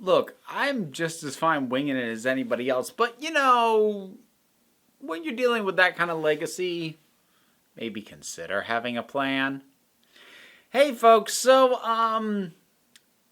Look, I'm just as fine winging it as anybody else, but when you're dealing with that kind of legacy, maybe consider having a plan. Hey folks, so I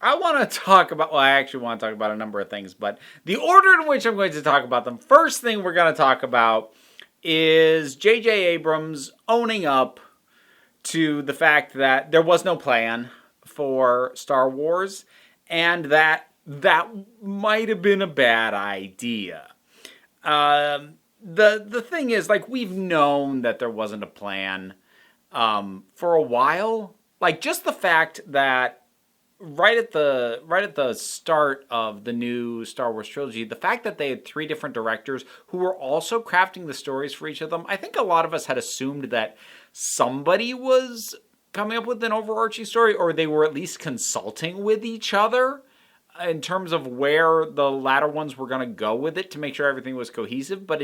want to talk about, well, I actually want to talk about a number of things, but the order in which I'm going to talk about them, first thing we're going to talk about is J.J. Abrams owning up to the fact that there was no plan for Star Wars, and that might have been a bad idea. The thing is, like, we've known that there wasn't a plan for a while. Like, just the fact that right at the start of the new Star Wars trilogy, the fact that they had 3 different directors who were also crafting the stories for each of them, I think a lot of us had assumed that somebody was coming up with an overarching story, or they were at least consulting with each other in terms of where the latter ones were going to go with it to make sure everything was cohesive, but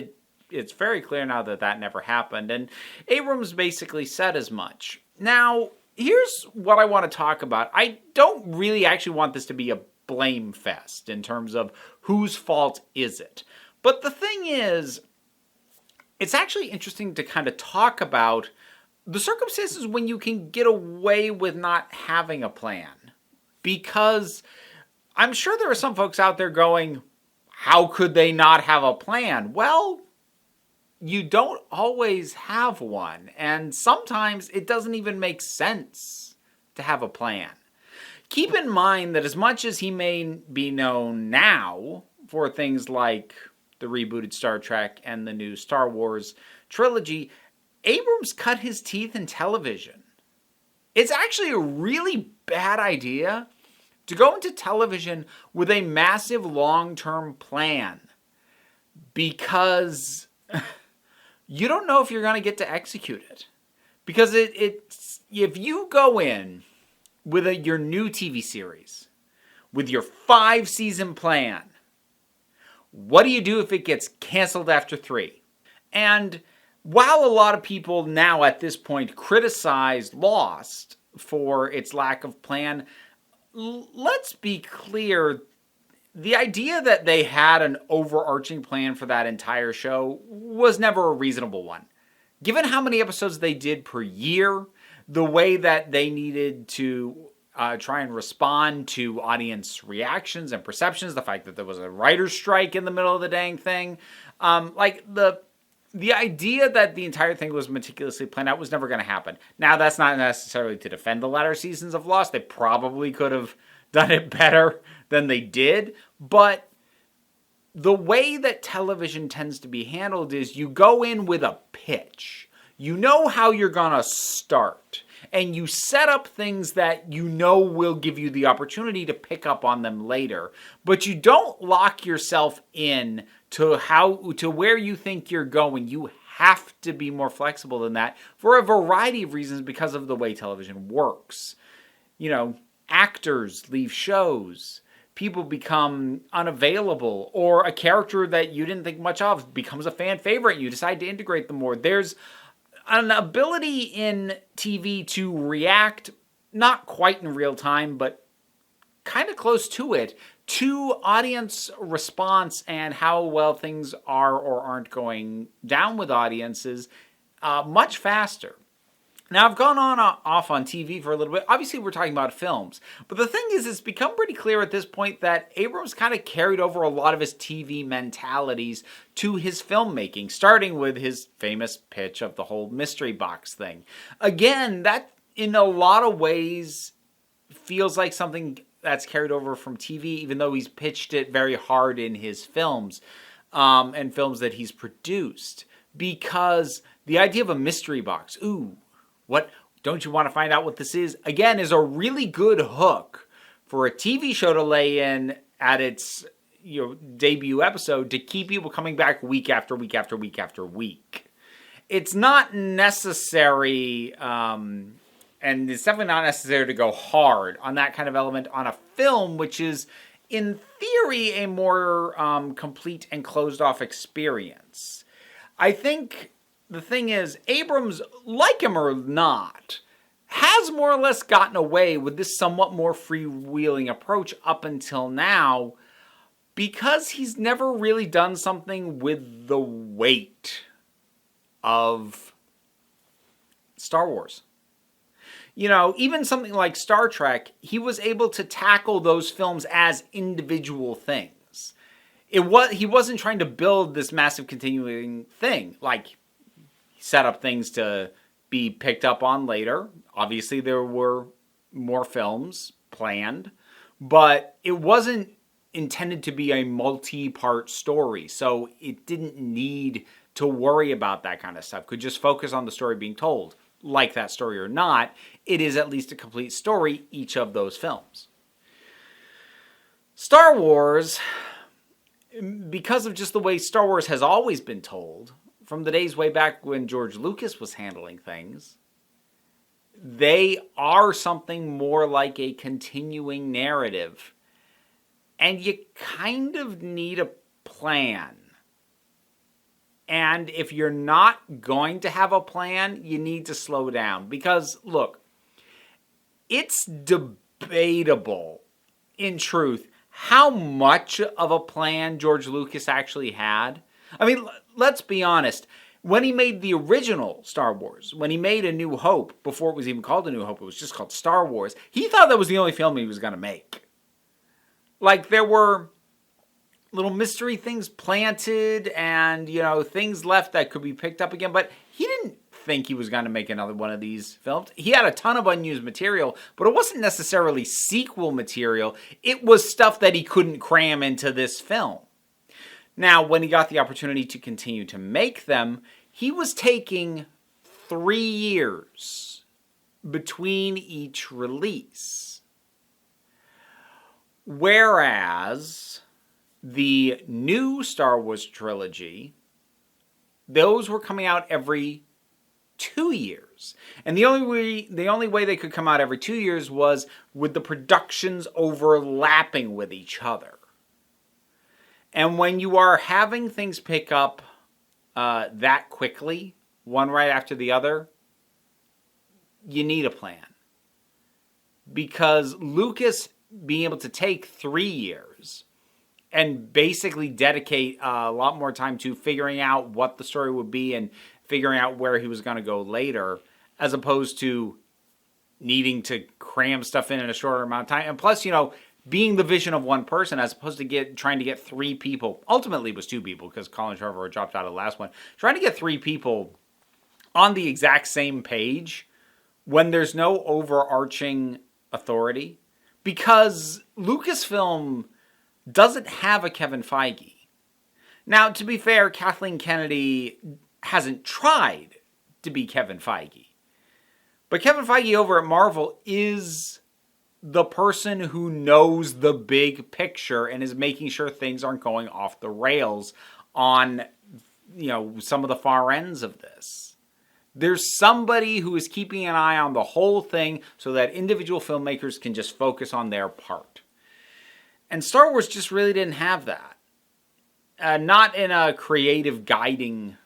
it's very clear now that that never happened, and Abrams basically said as much. Now, here's what I want to talk about. I don't really actually want this to be a blame fest in terms of whose fault is it. But the thing is, it's actually interesting to kind of talk about the circumstances when you can get away with not having a plan. Because I'm sure there are some folks out there going, how could they not have a plan? Well, you don't always have one, and sometimes it doesn't even make sense to have a plan. Keep in mind that as much as he may be known now for things like the rebooted Star Trek and the new Star Wars trilogy, Abrams cut his teeth in television. It's actually a really bad idea to go into television with a massive long-term plan, because you don't know if you're going to get to execute it. Because if you go in with your new TV series, with your 5-season plan, what do you do if it gets canceled after 3? And while a lot of people now at this point criticize Lost for its lack of plan, let's be clear. The idea that they had an overarching plan for that entire show was never a reasonable one. Given how many episodes they did per year, the way that they needed to try and respond to audience reactions and perceptions, the fact that there was a writer's strike in the middle of the dang thing, the idea that the entire thing was meticulously planned out was never going to happen. Now, that's not necessarily to defend the latter seasons of Lost. They probably could have done it better than they did, but the way that television tends to be handled is you go in with a pitch. You know how you're going to start, and you set up things that you know will give you the opportunity to pick up on them later, but you don't lock yourself in to where you think you're going. You have to be more flexible than that for a variety of reasons because of the way television works. Actors leave shows, people become unavailable, or a character that you didn't think much of becomes a fan favorite and you decide to integrate them more. There's an ability in TV to react, not quite in real time, but kind of close to it, to audience response and how well things are or aren't going down with audiences much faster. Now, I've gone off on TV for a little bit. Obviously, we're talking about films. But the thing is, it's become pretty clear at this point that Abrams kind of carried over a lot of his TV mentalities to his filmmaking, starting with his famous pitch of the whole mystery box thing. Again, that in a lot of ways feels like something that's carried over from TV, even though he's pitched it very hard in his films and films that he's produced. Because the idea of a mystery box, what, don't you want to find out what this is? Again, is a really good hook for a TV show to lay in at its debut episode to keep people coming back week after week after week after week. It's not necessary, and it's definitely not necessary to go hard on that kind of element on a film, which is, in theory, a more complete and closed-off experience. I think the thing is, Abrams, like him or not, has more or less gotten away with this somewhat more freewheeling approach up until now because he's never really done something with the weight of Star Wars. You know, even something like Star Trek, he was able to tackle those films as individual things. He wasn't trying to build this massive continuing thing. Like, he set up things to be picked up on later. Obviously, there were more films planned, but it wasn't intended to be a multi-part story, so it didn't need to worry about that kind of stuff. Could just focus on the story being told. Like that story or not, it is at least a complete story, each of those films. Star Wars, because of just the way Star Wars has always been told, from the days way back when George Lucas was handling things, they are something more like a continuing narrative. And you kind of need a plan. And if you're not going to have a plan, you need to slow down. Because, look, it's debatable, in truth, how much of a plan George Lucas actually had. I mean, let's be honest. When he made the original Star Wars, when he made A New Hope, before it was even called A New Hope, it was just called Star Wars, he thought that was the only film he was going to make. Like, there were little mystery things planted and, you know, things left that could be picked up again. But he didn't think he was going to make another one of these films. He had a ton of unused material, but it wasn't necessarily sequel material. It was stuff that he couldn't cram into this film. Now, when he got the opportunity to continue to make them, he was taking 3 years between each release. Whereas the new Star Wars trilogy, those were coming out every 2 years. And the only way they could come out every 2 years was with the productions overlapping with each other. And when you are having things pick up that quickly, one right after the other, you need a plan. Because Lucas being able to take 3 years and basically dedicate a lot more time to figuring out what the story would be and figuring out where he was going to go later, as opposed to needing to cram stuff in a shorter amount of time. And plus, you know, being the vision of one person as opposed to trying to get 3 people. Ultimately, it was 2 people because Colin Trevorrow dropped out of the last one. Trying to get 3 people on the exact same page when there's no overarching authority. Because Lucasfilm doesn't have a Kevin Feige. Now, to be fair, Kathleen Kennedy hasn't tried to be Kevin Feige. But Kevin Feige over at Marvel is the person who knows the big picture and is making sure things aren't going off the rails on, you know, some of the far ends of this. There's somebody who is keeping an eye on the whole thing so that individual filmmakers can just focus on their part. And Star Wars just really didn't have that. Not in a creative guiding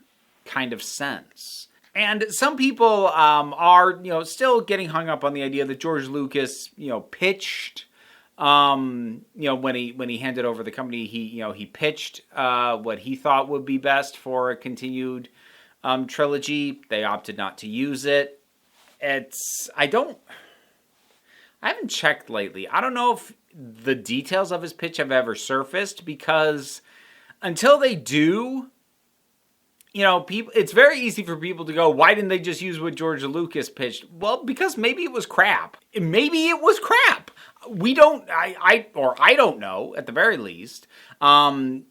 kind of sense. And some people are, you know, still getting hung up on the idea that George Lucas, you know, pitched, you know, when he handed over the company, he pitched what he thought would be best for a continued trilogy. They opted not to use it. I haven't checked lately. I don't know if the details of his pitch have ever surfaced, because until they do, you know, it's very easy for people to go, why didn't they just use what George Lucas pitched? Well, because maybe it was crap. Maybe it was crap. I don't know, at the very least. And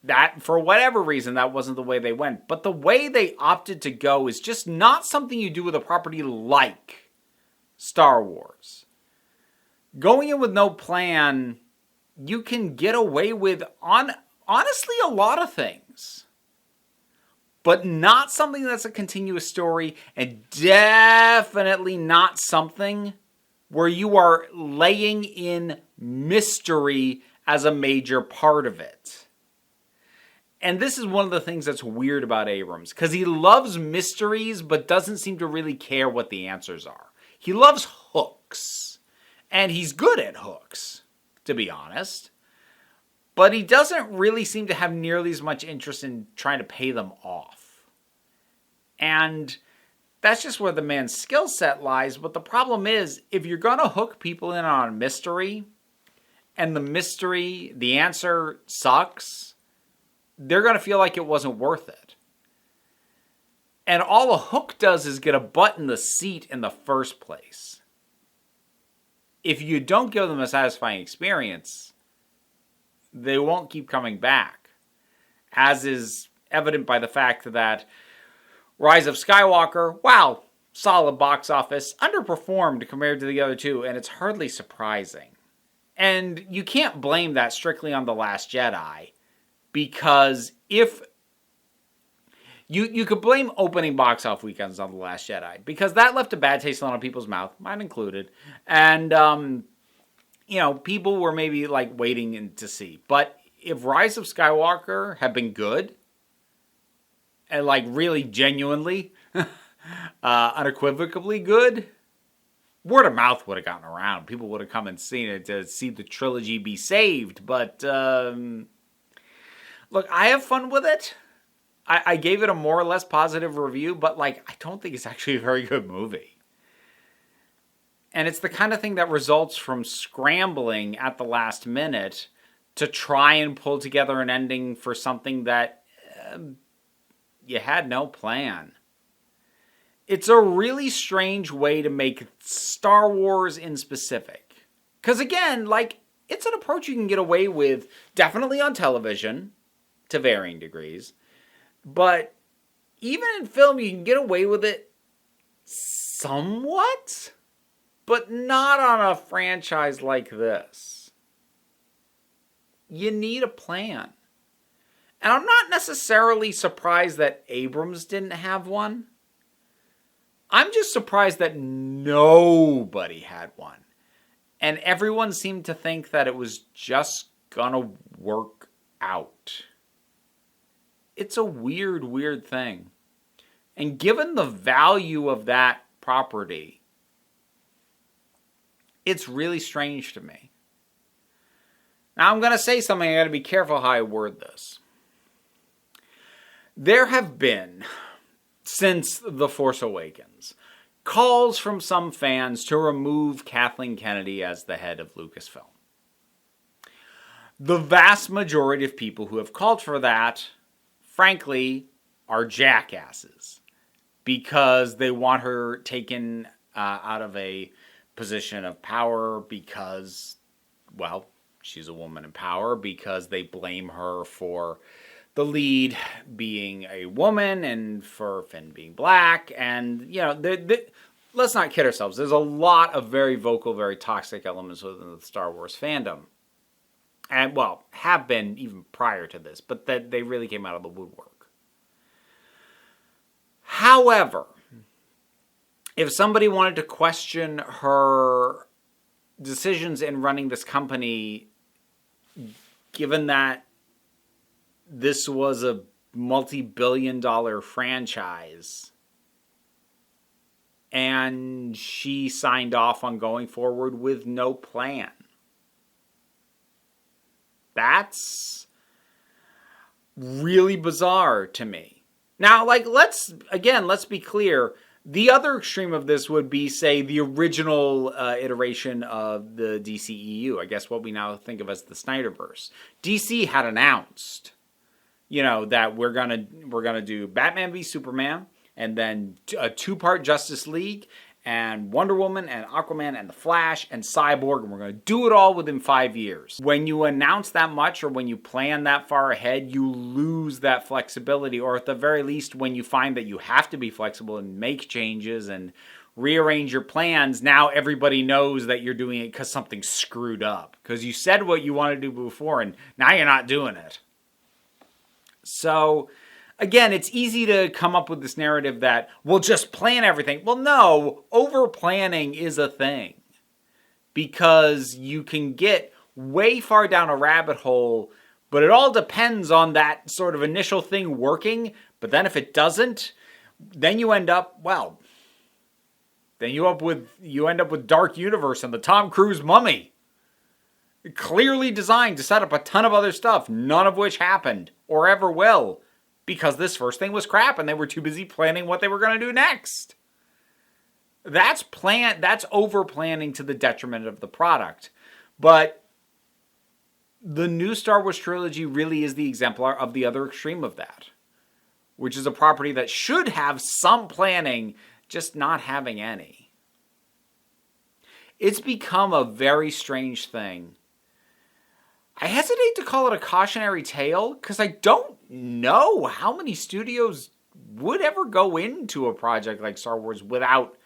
that, for whatever reason, that wasn't the way they went. But the way they opted to go is just not something you do with a property like Star Wars. Going in with no plan, you can get away with, honestly, a lot of things. But not something that's a continuous story, and definitely not something where you are laying in mystery as a major part of it. And this is one of the things that's weird about Abrams, because he loves mysteries but doesn't seem to really care what the answers are. He loves hooks, and he's good at hooks, to be honest. But he doesn't really seem to have nearly as much interest in trying to pay them off. And that's just where the man's skill set lies. But the problem is, if you're going to hook people in on a mystery, and the answer sucks, they're going to feel like it wasn't worth it. And all a hook does is get a butt in the seat in the first place. If you don't give them a satisfying experience, they won't keep coming back. As is evident by the fact that Rise of Skywalker, wow, solid box office, underperformed compared to the other two, and it's hardly surprising. And you can't blame that strictly on The Last Jedi, because if you could blame opening box office weekends on The Last Jedi, because that left a bad taste in a lot of people's mouth, mine included, and people were maybe like waiting to see. But if Rise of Skywalker had been good, and like really genuinely, unequivocally good, word of mouth would have gotten around. People would have come and seen it to see the trilogy be saved. But look, I have fun with it. I gave it a more or less positive review, but I don't think it's actually a very good movie. And it's the kind of thing that results from scrambling at the last minute to try and pull together an ending for something that you had no plan. It's a really strange way to make Star Wars in specific. Because again, it's an approach you can get away with definitely on television to varying degrees. But even in film, you can get away with it somewhat, but not on a franchise like this. You need a plan. And I'm not necessarily surprised that Abrams didn't have one. I'm just surprised that nobody had one. And everyone seemed to think that it was just gonna work out. It's a weird, weird thing. And given the value of that property, it's really strange to me. Now, I'm going to say something. I got to be careful how I word this. There have been, since The Force Awakens, calls from some fans to remove Kathleen Kennedy as the head of Lucasfilm. The vast majority of people who have called for that, frankly, are jackasses, because they want her taken out of a position of power because, well, she's a woman in power, because they blame her for the lead being a woman and for Finn being black. And, let's not kid ourselves. There's a lot of very vocal, very toxic elements within the Star Wars fandom. And, well, have been even prior to this, but that they really came out of the woodwork. However, if somebody wanted to question her decisions in running this company, given that this was a multi-billion-dollar franchise, and she signed off on going forward with no plan, that's really bizarre to me. Now, let's be clear. The other extreme of this would be, say, the original iteration of the DCEU. I guess what we now think of as the Snyderverse. DC had announced, that we're gonna do Batman v Superman, and then a 2-part Justice League, and Wonder Woman, and Aquaman, and The Flash, and Cyborg, and we're going to do it all within 5 years. When you announce that much, or when you plan that far ahead, you lose that flexibility, or at the very least, when you find that you have to be flexible and make changes and rearrange your plans, now everybody knows that you're doing it because something screwed up. Because you said what you wanted to do before, and now you're not doing it. So, again, it's easy to come up with this narrative that we'll just plan everything. Well, no, over-planning is a thing, because you can get way far down a rabbit hole But it all depends on that sort of initial thing working. But then if it doesn't, then you end up, well, then you end up with Dark Universe and the Tom Cruise Mummy. Clearly designed to set up a ton of other stuff, none of which happened or ever will, because this first thing was crap and they were too busy planning what they were going to do next. That's over planning to the detriment of the product. But the new Star Wars trilogy really is the exemplar of the other extreme of that, which is a property that should have some planning, just not having any. It's become a very strange thing. I hesitate to call it a cautionary tale because I don't know how many studios would ever go into a project like Star Wars without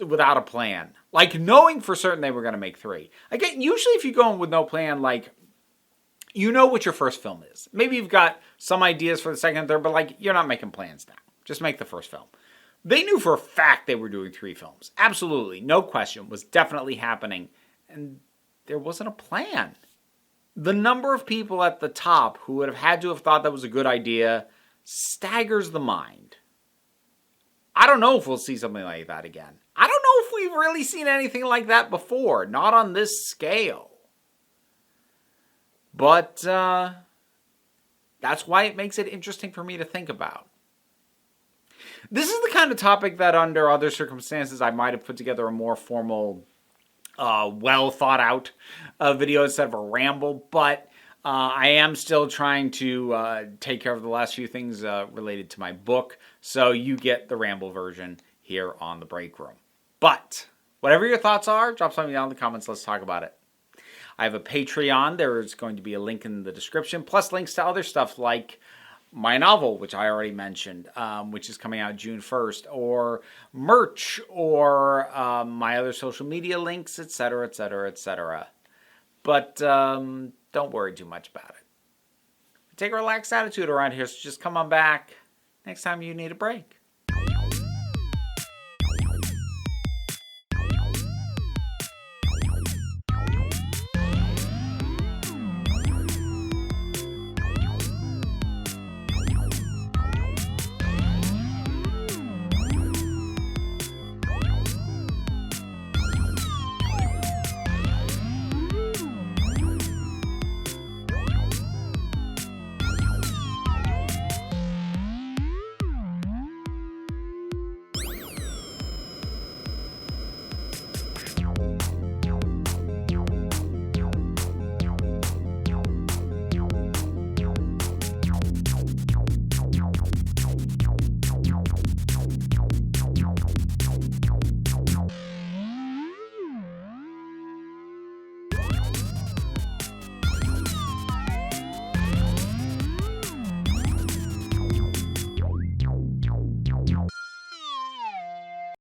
a plan. Like, knowing for certain they were going to make 3. Again, usually if you go in with no plan, like, you know what your first film is. Maybe you've got some ideas for the second and third, but, like, you're not making plans now. Just make the first film. They knew for a fact they were doing 3 films. Absolutely. No question. Was definitely happening. And there wasn't a plan. The number of people at the top who would have had to have thought that was a good idea staggers the mind. I don't know if we'll see something like that again. I don't know if we've really seen anything like that before. Not on this scale. But that's why it makes it interesting for me to think about. This is the kind of topic that under other circumstances I might have put together a more formal, well thought out video instead of a ramble. But I am still trying to take care of the last few things related to my book. So you get the ramble version here on the break room. But whatever your thoughts are, drop something down in the comments. Let's talk about it. I have a Patreon. There is going to be a link in the description, plus links to other stuff like my novel, which I already mentioned, which is coming out June 1st, or merch, or my other social media links, etc., etc., etc. But don't worry too much about it. Take a relaxed attitude around here, so just come on back next time you need a break.